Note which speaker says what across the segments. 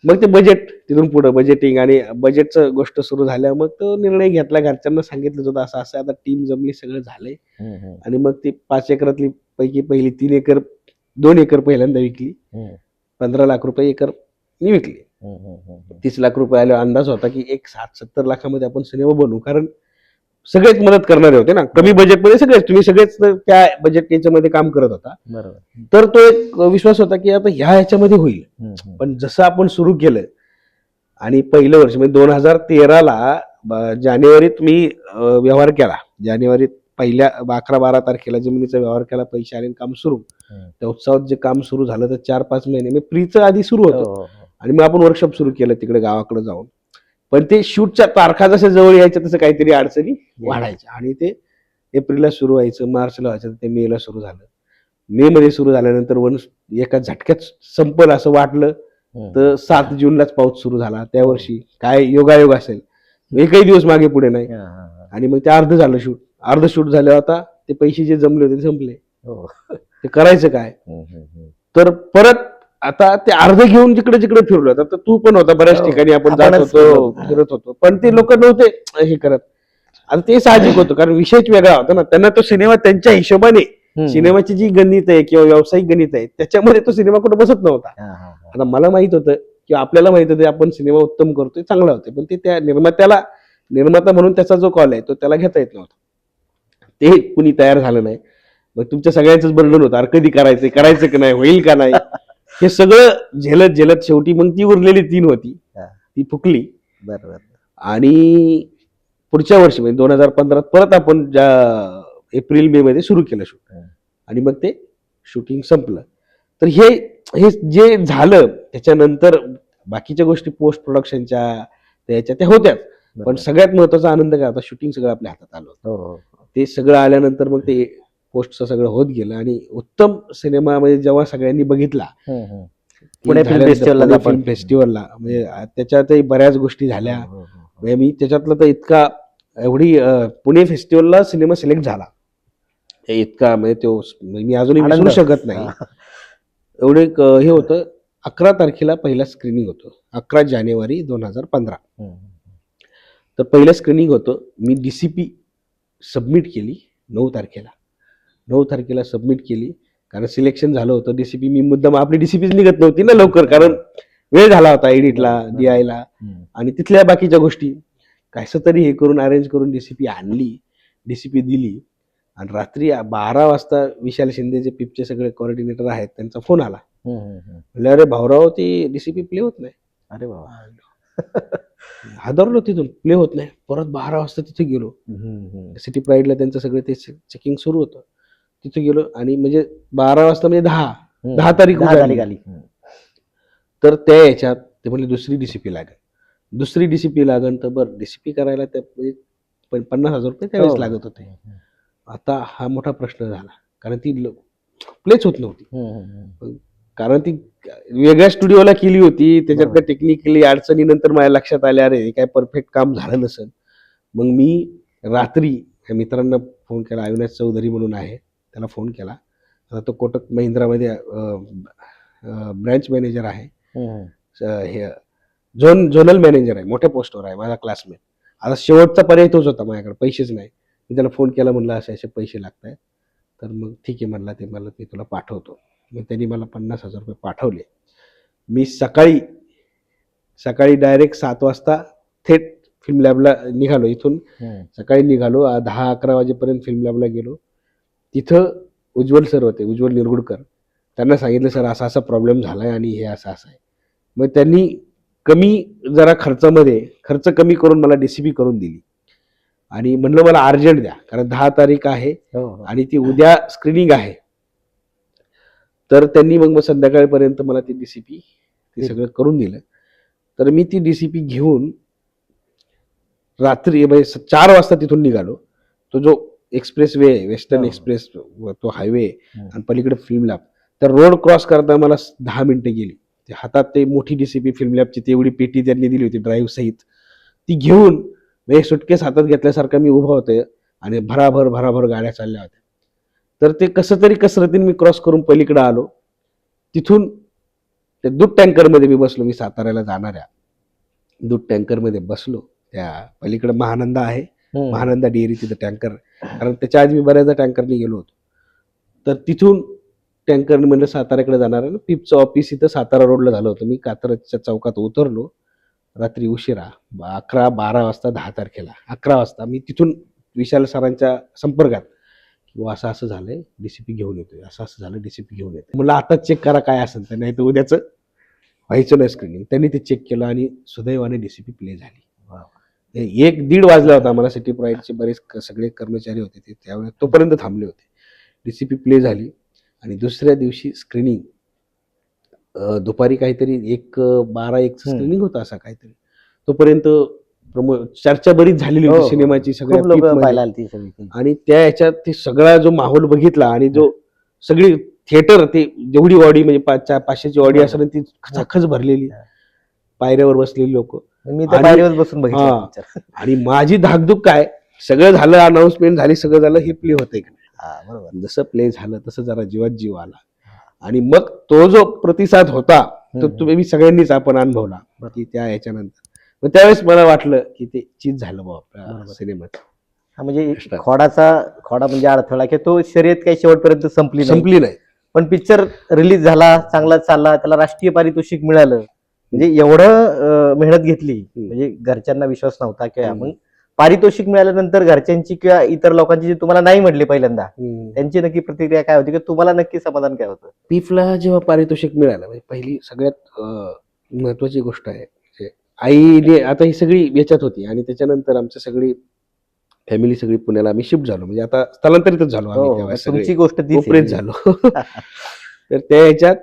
Speaker 1: मग ते बजेट, तिथून पुढे बजेटिंग आणि बजेटचं गोष्ट सुरू झाल्या, मग तो निर्णय घेतला. घरच्यांना सांगितलं होतं असं असं आता टीम जमली, सगळं झालंय. आणि मग ती 5 एकरातली पैकी पहिली 3 एकर, 2 एकर पहिल्यांदा विकली. 15 लाख रुपये एकर मी विकली. 30 लाख रुपये आले. अंदाज होता की एक 60-70 लाखामध्ये आपण सिनेमा बनवू, कारण सगळेच मदत करणारे होते ना, कमी बजेटमध्ये सगळेच, तुम्ही सगळेच त्या बजेट याच्यामध्ये काम करत होता. तर तो एक विश्वास होता की आता ह्या ह्याच्यामध्ये होईल. पण जसं आपण सुरू केलं आणि पहिलं वर्ष म्हणजे 2013ला जानेवारीत मी व्यवहार केला. जानेवारीत पहिल्या 11-12 तारखेला जमिनीचा व्यवहार केला, पैसे आले, काम सुरू. त्या उत्सवात जे काम सुरू झालं तर 4-5 महिने मी प्रीचं आधी सुरू होतं. आणि मग आपण वर्कशॉप सुरू केलं तिकडे गावाकडे जाऊन. पण ते शूटच्या तारखा जसं जवळ यायच्या तसं काहीतरी अडचणी वाढायच्या आणि ते एप्रिलला सुरू व्हायचं, मार्चला व्हायचं, ते मेला सुरू झालं. मे मध्ये सुरू झाल्यानंतर एका झटक्यात संपल असं वाटलं तर 7 जूनलाच पाऊस सुरू झाला. त्या वर्षी काय योगायोग असेल, एकही दिवस मागे पुढे नाही. आणि मग ते अर्ध शूट झाल्यावर आता ते पैसे जे जमले होते ते संपले. ते करायचं काय? तर परत आता ते अर्ध घेऊन जिकडे जिकडे फिरलो. आता तू पण होता बऱ्याच ठिकाणी, आपण जात होतो, फिरत होतो, पण ते लोक नव्हते हे करत. आता ते साहजिक होतं, कारण विषयच वेगळा होता ना. त्यांना तो सिनेमा त्यांच्या हिशोबाने, सिनेमाची जी गणित आहे किंवा व्यावसायिक गणित आहे त्याच्यामध्ये तो सिनेमा कुठे बसत नव्हता. आता मला माहित होतं किंवा आपल्याला माहित होतं आपण सिनेमा उत्तम करतोय, चांगला होतोय, पण ते त्या निर्माता म्हणून त्याचा जो कॉल आहे तो त्याला घेता येत नव्हता. ते कुणी तयार झालं नाही. मग तुमच्या सगळ्यांचंच बंधन होतं, अरे कधी करायचं की नाही, होईल का नाही, हे सगळं झेलत शेवटी मग ती उरलेली 3 होती, ती फुकली. बरोबर. आणि पुढच्या वर्षी म्हणजे 2015 परत आपण एप्रिल मे मध्ये सुरू केलं शूट. आणि मग ते शूटिंग संपलं. तर हे जे झालं त्याच्यानंतर बाकीच्या गोष्टी पोस्ट प्रोडक्शनच्या त्या होत्याच, पण सगळ्यात महत्वाचा आनंद काय होता, शूटिंग सगळं आपल्या हातात आलं. ते सगळं आल्यानंतर मग ते पोस्टचं सगळं होत गेलं आणि उत्तम सिनेमा म्हणजे जेव्हा सगळ्यांनी बघितला पुणे फिल्म फेस्टिवलला, म्हणजे त्याच्यातही बऱ्याच गोष्टी झाल्या. म्हणजे मी त्याच्यातलं तर एवढी पुणे फेस्टिवलला सिनेमा सिलेक्ट झाला इतका, म्हणजे तो मी अजूनही विसरू शकत नाही. एवढे हे होतं. 11 तारखेला पहिला स्क्रीनिंग होतं, 11 जानेवारी 2015. तर पहिलं स्क्रीनिंग होतं. मी DCP सबमिट केली 9 तारखेला सबमिट केली, कारण सिलेक्शन झालं होतं. DCP मी मुद्दाम, आपली DCPच निघत नव्हती ना लवकर, कारण वेळ झाला होता एडिटला, DI-ला आणि तिथल्या बाकीच्या गोष्टी. कसं तरी हे करून अरेंज करून DCP आणली, DCP दिली. आणि रात्री 12 वाजता विशाल शिंदे जे पिपचे सगळे कोऑर्डिनेटर आहेत त्यांचा फोन आला. म्हणलं अरे भाऊराव, ते DCP प्ले होत नाही. अरे बाबा, हादरलो, तिथून प्ले होत नाही. परत 12 वाजता तिथे गेलो, सिटी प्राईडला त्यांचं सगळं ते चेकिंग सुरू होतं. तिथे गेलो आणि म्हणजे 12 वाजता म्हणजे 10 तारीख आली. तर त्या याच्यात ते म्हणले दुसरी DCP लागेल. तर बरं, DCP करायला त्या 50,000 रुपये त्यावेळेस लागत होते. आता हा मोठा प्रश्न झाला, कारण ती प्लेच होत नव्हती. कारण ती वेगळ्या स्टुडिओला केली होती. त्याच्यात टेक्निकली अडचणीनंतर माझ्या लक्षात आल्या, अरे हे काय परफेक्ट काम झालं नसेल. मग मी रात्री मित्रांना फोन केला, अविनाश चौधरी म्हणून आहे, त्याला फोन केला. आता तो कोटक महिंद्रामध्ये ब्रँच मॅनेजर आहे, हे झोनल मॅनेजर आहे, मोठ्या पोस्टवर आहे, माझा क्लासमेट. आता शेवटचा पर्याय तोच होता, माझ्याकडे पैसेच नाही. मी त्याला फोन केला, म्हणलं असे पैसे लागत आहेत. तर मग ठीक आहे म्हणला, मी तुला पाठवतो. मग त्यांनी मला 50,000 रुपये पाठवले. मी सकाळी डायरेक्ट 7 वाजता थेट फिल्म लॅबला निघालो. इथून सकाळी निघालो, 10-11 वाजेपर्यंत फिल्म लॅबला गेलो. तिथं उज्ज्वल सर होते, उज्ज्वल निरगुडकर. त्यांना सांगितलं, सर असा असा प्रॉब्लेम झालाय आणि हे असं आहे. मग त्यांनी जरा खर्च कमी करून मला DCP करून दिली. आणि म्हणलं मला अर्जंट द्या, कारण 10 तारीख आहे आणि ती उद्या स्क्रीनिंग आहे. तर त्यांनी मग संध्याकाळपर्यंत मला ती DCP ते सगळं करून दिलं. तर मी ती DCP घेऊन रात्री 4 वाजता तिथून निघालो. तो जो एक्सप्रेस वे आहे, वेस्टर्न एक्सप्रेस, तो हायवे आणि पलीकडे फिल्म लॅब, तर रोड क्रॉस करता मला 10 मिनिटं गेली. ते हातात ते मोठी DCP फिल्म लॅबची तेवढी पेटी त्यांनी दिली होती ड्राईव्ह सहित, ती घेऊन एक सुटकेस हातात घेतल्यासारखा मी उभा होते आणि भराभर गाड्या चालल्या होत्या. तर ते कसं तरी कसरतीने मी क्रॉस करून पलीकडे आलो. तिथून त्या दूध टँकरमध्ये मी बसलो. मी साताऱ्याला जाणाऱ्या दूध टँकरमध्ये बसलो. त्या पलीकडे महानंदा आहे, महानंदा डेअरी, तिथं टँकर, कारण त्याच्या आधी मी बऱ्याचदा टँकरने गेलो होतो. तर तिथून टँकरने म्हणलं साताऱ्याकडे जाणार आहे ना, पिपचं ऑफिस इथं सातारा रोडला झालं होतं. मी कात्रजच्या चौकात उतरलो रात्री उशिरा 11-12 वाजता, 10 तारखेला 11 वाजता मी तिथून विशाल सरांच्या संपर्कात, किंवा असं असं झालंय, डीसीपी घेऊन येतोय, असं असं झालं, डीसीपी घेऊन येतोय. म्हणलं आता चेक करा काय असेल तर, नाही तर उद्याचं व्हायचं नाही स्क्रीनिंग. त्यांनी ते चेक केलं आणि सुदैवाने डीसीपी प्ले झाली. 1-1:30 वाजला होता. मला सिटी प्राईडचे बरेच सगळे कर्मचारी होते ते त्यावेळेस, तोपर्यंत थांबले होते. डीसीपी प्ले झाली आणि दुसऱ्या दिवशी स्क्रीनिंग दुपारी काहीतरी 12-1 स्क्रीनिंग होतं असं काहीतरी. तोपर्यंत चर्चा बरीच झालेली होती सिनेमाची, सगळ्या आणि त्या ह्याच्यात ते सगळा जो माहोल बघितला आणि जो सगळी थिएटर, ते जेवढी ऑडी म्हणजे 500ची ऑडी असेल ती खचाखच भरलेली, पायऱ्यावर बसलेली लोक.
Speaker 2: मी त्या पायरीवर बसून बघितलं.
Speaker 1: आणि माझी धाकधूक काय, सगळं झालं, अनाउन्समेंट झाली, सगळं झालं, हे प्ले होतंय का. जसं प्ले झालं तसं जरा जीवात जीव आला. आणि मग तो जो प्रतिसाद होता तो तुम्ही सगळ्यांनीच आपण अनुभवला की त्या ह्याच्यानंतर. मग त्यावेळेस मला वाटलं की ते चीज झालं बाबा सिनेमात.
Speaker 2: म्हणजे खोडा म्हणजे अडथळा की तो शर्यत काही शेवटपर्यंत संपली नाही. पण पिक्चर रिलीज झाला, चांगला चालला, त्याला राष्ट्रीय पारितोषिक मिळालं. म्हणजे एवढं मेहनत घेतली, म्हणजे घरच्यांना विश्वास नव्हता किंवा मग पारितोषिक मिळाल्यानंतर घरच्यांची किंवा इतर लोकांची जे तुम्हाला नाही म्हटले पहिल्यांदा, त्यांची नक्की प्रतिक्रिया काय होती, की तुम्हाला नक्की समाधान काय होतं?
Speaker 1: पीफला जेव्हा पारितोषिक मिळालं, म्हणजे पहिली सगळ्यात महत्वाची गोष्ट आहे, आईने आता ही सगळी याच्यात होती आणि त्याच्यानंतर आमची सगळी फॅमिली सगळी पुण्याला आम्ही शिफ्ट झालो, म्हणजे आता स्थलांतरितच झालो आम्ही. तेव्हा
Speaker 2: तुमची गोष्ट
Speaker 1: कोपरेत झालो. तर त्या ह्याच्यात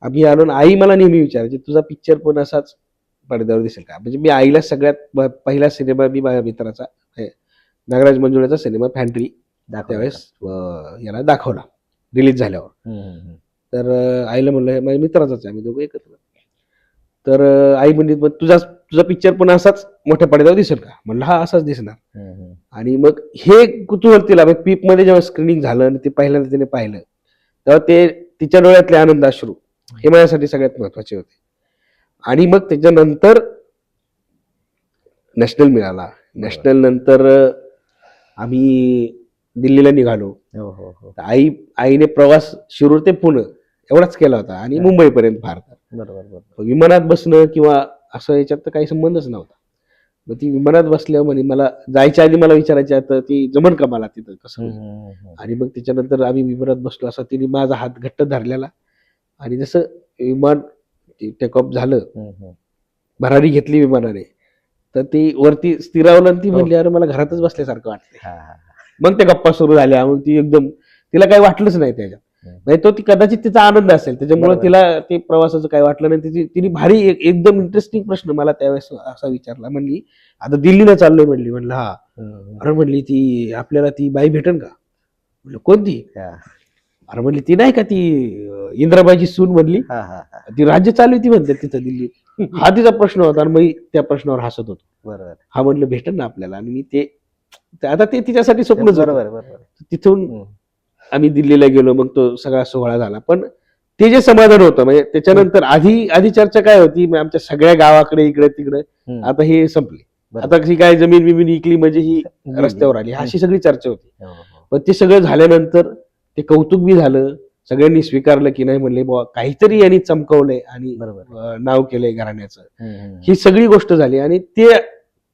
Speaker 1: आम्ही आलो. आई मला नेहमी विचारायची, तुझा पिक्चर पण असाच पडद्यावर दिसेल का. म्हणजे मी आईला सगळ्यात पहिला सिनेमा मी माझ्या मित्राचा नागराज मंजुळेचा सिनेमा फॅन्ट्री त्यावेळेस याला दाखवला रिलीज झाल्यावर. तर आईला म्हणलं माझ्या मित्राचाच आहे, आम्ही दोघं एकत्र. तर आई म्हणजे मग तुझा पिक्चर पण असाच मोठ्या पडद्यावर दिसेल का. म्हणलं हा असाच दिसणार. आणि मग हे कुतूहल तिला, पीप मध्ये जेव्हा स्क्रीनिंग झालं आणि ते पहिल्यांदा तिने पाहिलं तेव्हा ते तिच्या डोळ्यातले आनंद अश्रू हे माझ्यासाठी सगळ्यात महत्वाचे होते. आणि मग त्याच्यानंतर नॅशनल मिळाला. नॅशनल नंतर आम्ही दिल्लीला निघालो. आईने प्रवास शिरूर ते पुणे एवढाच केला होता आणि मुंबईपर्यंत भारतात. विमानात बसणं किंवा असं याच्यात तर काही संबंधच नव्हता. मग ती विमानात बसल्यावर म्हणे, मला जायच्या आधी मला विचारायची आता ती जमन का मला तिथं कसं. आणि मग त्याच्यानंतर आम्ही विमानात बसलो, असं तिने माझा हात घट्ट धरलेला आणि जसं विमान टेक ऑफ झालं, भरारी घेतली विमानाने, तर ती वरती स्थिरावलं आणि ती म्हणली, अरे मला घरातच बसल्यासारखं वाटतंय. मग त्या गप्पा सुरू झाल्या. मग ती एकदम, तिला काही वाटलंच नाही त्याच्यात. नाही तो ती कदाचित तिचा आनंद असेल त्याच्यामुळे तिला ते प्रवासाचं काही वाटलं नाही. तिने भारी एकदम इंटरेस्टिंग प्रश्न मला त्यावेळेस असा विचारला. म्हणली आता दिल्लीला चाललोय म्हणली. म्हणलं हा. अरे म्हणली ती आपल्याला ती बाई भेटेल का. म्हणलं कोणती. अरे म्हणली ती नाही का ती इंद्राबाईची सून म्हणली, ती राज्य चालू ती म्हणते तिथं दिल्लीत. हा तिचा प्रश्न होता आणि मग त्या प्रश्नावर हसत होतो. हा म्हणलं भेटेल ना आपल्याला. आणि मी ते आता ते तिच्यासाठी स्वप्नच होतं. तिथून आम्ही दिल्लीला गेलो. मग तो सगळा सोहळा झाला. पण ते जे समाधान होतं, म्हणजे त्याच्यानंतर आधी चर्चा काय होती, आमच्या सगळ्या गावाकडे इकडे तिकडे, आता हे संपली, आता कशी काय जमीन बिमीन इकली म्हणजे ही रस्त्यावर आली, अशी सगळी चर्चा होती. पण ते सगळं झाल्यानंतर ते कौतुक बी झालं, सगळ्यांनी स्वीकारलं की नाही म्हणले बाबा काहीतरी यांनी चमकवलंय आणि नाव केलंय घराण्याचं. ही सगळी गोष्ट झाली आणि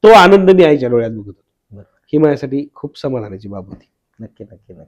Speaker 1: तो आनंद मी आईच्या डोळ्यात बघत होतो. ही माझ्यासाठी खूप समाधानाची बाब होती.
Speaker 2: नक्की नक्की नक्की.